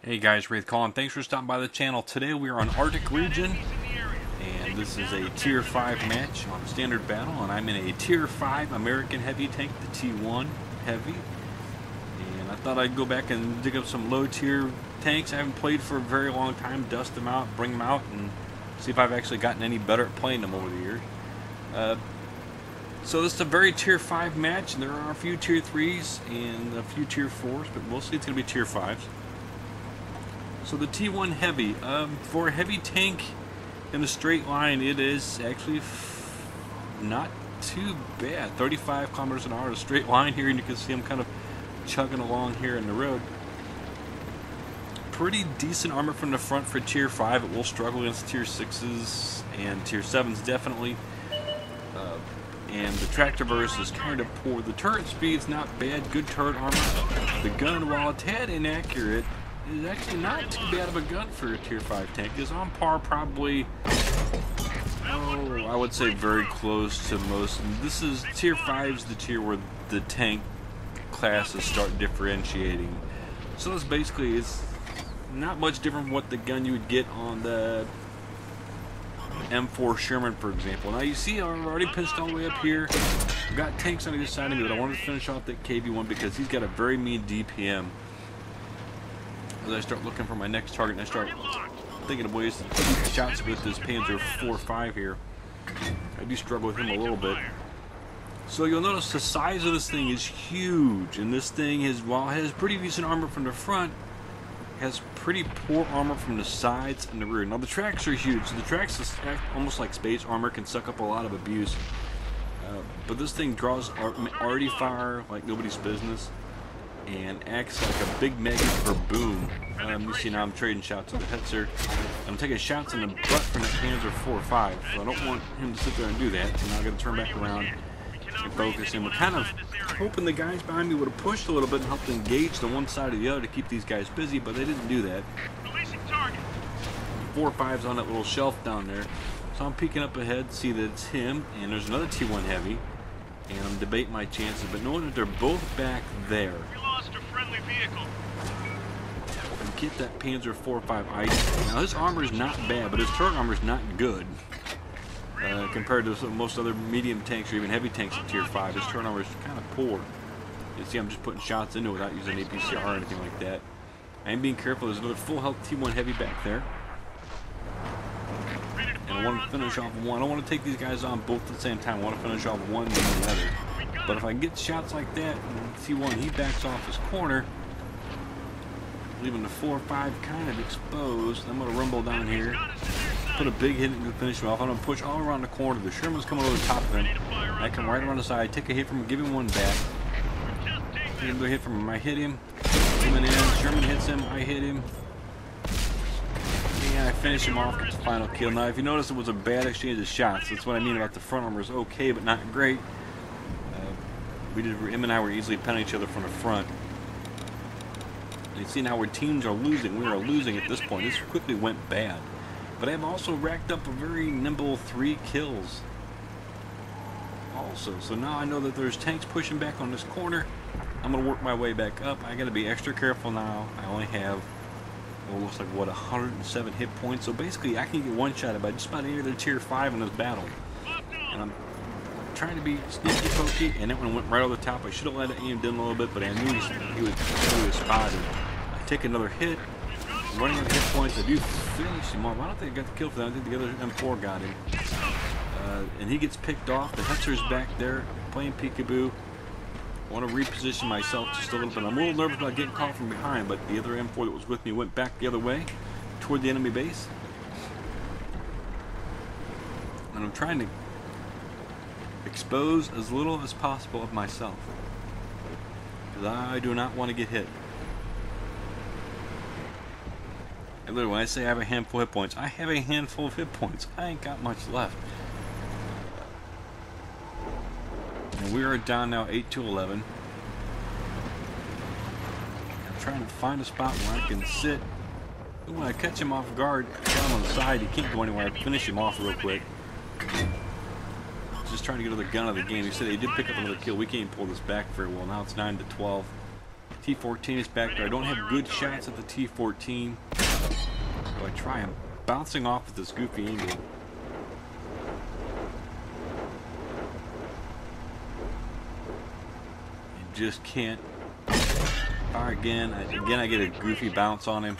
Hey guys, Wraith calling. Thanks for stopping by the channel. Today we are on Arctic region, and this is a Tier 5 match on Standard Battle, and I'm in a Tier 5 American heavy tank, the T1 Heavy. And I thought I'd go back and dig up some low tier tanks I haven't played for a very long time, dust them out, bring them out, and see if I've actually gotten any better at playing them over the years. So this is a very Tier 5 match, and there are a few Tier 3s and a few Tier 4s, but mostly it's going to be Tier 5s. So the T1 Heavy, for a heavy tank in a straight line, it is actually not too bad. 35 kilometers an hour in a straight line here, and you can see I'm kind of chugging along here in the road. Pretty decent armor from the front for Tier 5. It will struggle against Tier 6s and Tier 7s definitely. And the tractor burst is kind of poor. The turret speed's not bad, good turret armor. The gun, while a tad inaccurate, is actually not too bad of a gun for a Tier 5 tank. It's on par probably, I would say very close to most. This is Tier 5's the tier where the tank classes start differentiating. So this basically is not much different from what the gun you would get on the M4 Sherman, for example. Now you see I've already pinched all the way up here. I've got tanks on either side of me, but I wanted to finish off that KV1 because he's got a very mean DPM. As I start looking for my next target and I start thinking of ways to shoot shots with this Panzer 4.5 here, I do struggle with him a little bit. So you'll notice the size of this thing is huge, and this thing is, while it has pretty decent armor from the front, has pretty poor armor from the sides and the rear. Now the tracks are huge. So the tracks is almost like space armor, can suck up a lot of abuse. But this thing draws arty fire like nobody's business, and acts like a big magnet for boom. You see now I'm trading shots with the Hetzer. I'm taking shots in the butt from the Panzer 4.5, so I don't want him to sit there and do that. So now I got to turn back around and focus. And we're kind of hoping the guys behind me would have pushed a little bit and helped engage the one side or the other to keep these guys busy, but they didn't do that. 4.5's on that little shelf down there, so I'm peeking up ahead, see that it's him, and there's another T1 Heavy, and I'm debating my chances, but knowing that they're both back there, and get that Panzer 4.5 ice. Now his armor is not bad, but his turret armor is not good compared to most other medium tanks or even heavy tanks in Tier 5. His turret armor is kind of poor. You see I'm just putting shots into it without using APCR or anything like that. I am being careful. There's another full health T1 Heavy back there. And I want to finish off one. I don't want to take these guys on both at the same time. I want to finish off one and then the other. But if I can get shots like that, and T1, he backs off his corner, leaving the 4.5 kind of exposed. I'm going to rumble down here, put a big hit and finish him off. I'm going to push all around the corner. The Sherman's coming over the top of him. I come right around the side, take a hit from him, give him one back. Take another hit from him. I hit him. Coming in. Sherman hits him. I hit him. And I finish him off. Gets the final kill. Now, if you notice, it was a bad exchange of shots. That's what I mean about the front armor is okay, but not great. Him and I were easily penning each other from the front. You see now where teams are losing. We are losing at this point. This quickly went bad. But I've also racked up a very nimble 3 kills. Also, so now I know that there's tanks pushing back on this corner. I'm going to work my way back up. I got to be extra careful now. I only have, well, looks like what, 107 hit points. So basically, I can get one shot by just about any other Tier 5 in this battle. And I'm trying to be sneaky pokey, and that one went right over the top. I should have let it aimed in a little bit, but I knew he was spotted. I take another hit, running out of hit points. I do finish him off. I don't think I got the kill for that. I think the other M4 got him. And he gets picked off. The Hetzer's back there playing peekaboo. I want to reposition myself just a little bit. I'm a little nervous about getting caught from behind, but the other M4 that was with me went back the other way toward the enemy base. And I'm trying to expose as little as possible of myself, because I do not want to get hit. And literally, when I say I have a handful of hit points, I have a handful of hit points. I ain't got much left. And we are down now 8-11. I'm trying to find a spot where I can sit. When I catch him off guard down on the side, he can't go anywhere. I finish him off real quick. Just trying to get another gun out of the game. He said he did pick up another kill. We can't pull this back very well. Now it's 9-12. T14 is back there. I don't have good shots at the T14. So I try. I'm bouncing off with this goofy angle. Just can't fire again. Again, I get a goofy bounce on him.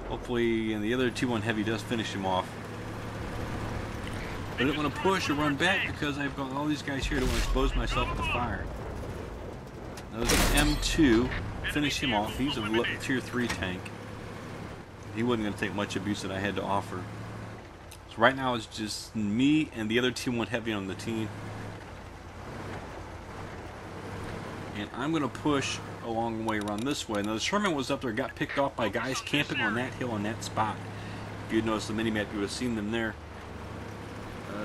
Hopefully, and the other T1 Heavy does finish him off. But I don't want to push or run back because I've got all these guys here. I don't want to expose myself to fire. That was an M2. Finish him off. He's a tier 3 tank. He wasn't going to take much abuse that I had to offer. So right now it's just me and the other T1 Heavy on the team. And I'm going to push a long way around this way. Now the Sherman was up there, got picked off by guys camping on that hill on that spot. If you'd noticed the mini-map, you would have seen them there.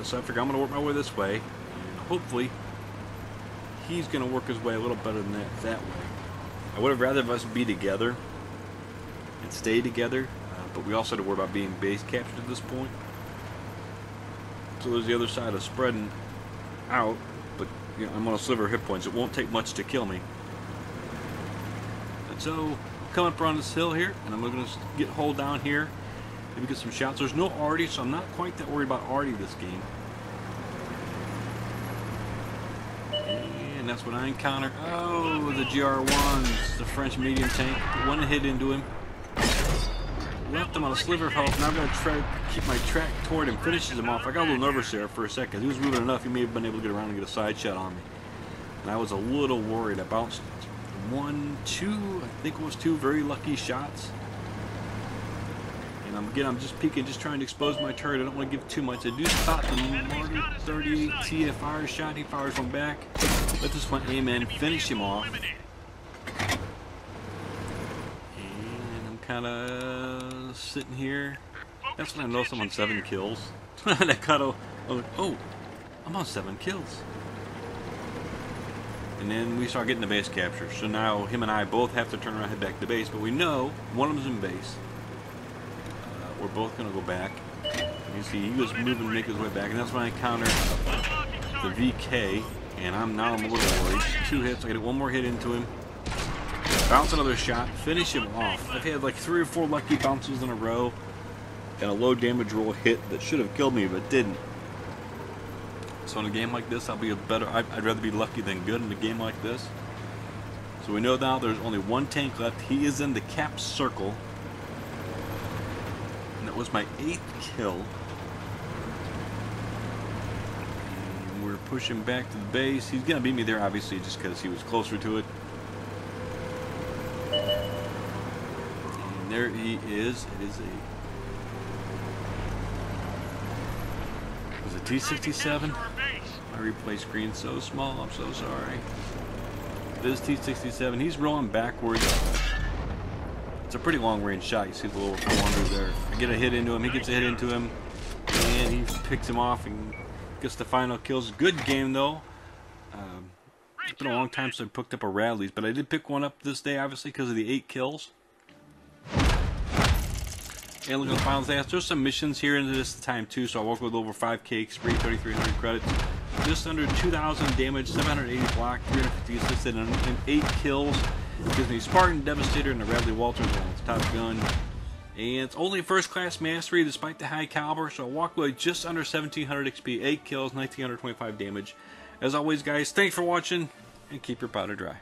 So I figured I'm going to work my way this way. And hopefully, he's going to work his way a little better than that way. I would have rather us be together and stay together. But we also had to worry about being base captured at this point. So there's the other side of spreading out. But you know, I'm on a sliver of hit points. It won't take much to kill me. And so, come up around this hill here, and I'm going to get hold down here. Maybe get some shots. There's no arty, so I'm not quite that worried about arty this game. And that's what I encounter. Oh, the GR1s, the French medium tank. One hit into him. Left him on a sliver of health. Now I'm going to try to keep my track toward him. Finishes him off. I got a little nervous there for a second. He was moving enough. He may have been able to get around and get a side shot on me. And I was a little worried. I bounced 1, 2, I think it was 2 very lucky shots. And I'm just peeking, just trying to expose my turret. I don't want to give too much. I do spot the Marty 38 TFR shot. He fires from back. Let this one aim in, finish him off. Kind of sitting here. That's when I know I'm on 7 kills. And I kind of, oh, I'm on 7 kills. And then we start getting the base capture. So now him and I both have to turn around and head back to base. But we know one of them's in base. We're both going to go back. You see, he was moving to make his way back. And that's when I encounter the VK. And I'm a little worried. 2 hits. I get 1 more hit into him. Bounce another shot, finish him off. I've had like 3 or 4 lucky bounces in a row and a low damage roll hit that should have killed me but didn't. So in a game like this, I'd rather be lucky than good in a game like this. So we know now there's only 1 tank left. He is in the cap circle. And that was my 8th kill. And we're pushing back to the base. He's going to beat me there obviously just because he was closer to it. There he is. It is a T67. My replay screen's so small. I'm so sorry. It is T67. He's rolling backwards. It's a pretty long range shot. You see the little 400 there. I get a hit into him. He gets a hit into him, and he picks him off and gets the final kills. Good game though. It's been a long time since I picked up a Radley's, but I did pick one up this day, obviously because of the 8 kills. And look at the final stats. There's some missions here into this time too, so I walk with over 5k spree, 3,300 credits, just under 2,000 damage, 780 block, 350 assisted, and 8 kills. It gives me Spartan, Devastator, and the Radley Walters on its top gun. And it's only first class mastery despite the high caliber, so I walk away just under 1,700 XP, 8 kills, 1,925 damage. As always, guys, thanks for watching, and keep your powder dry.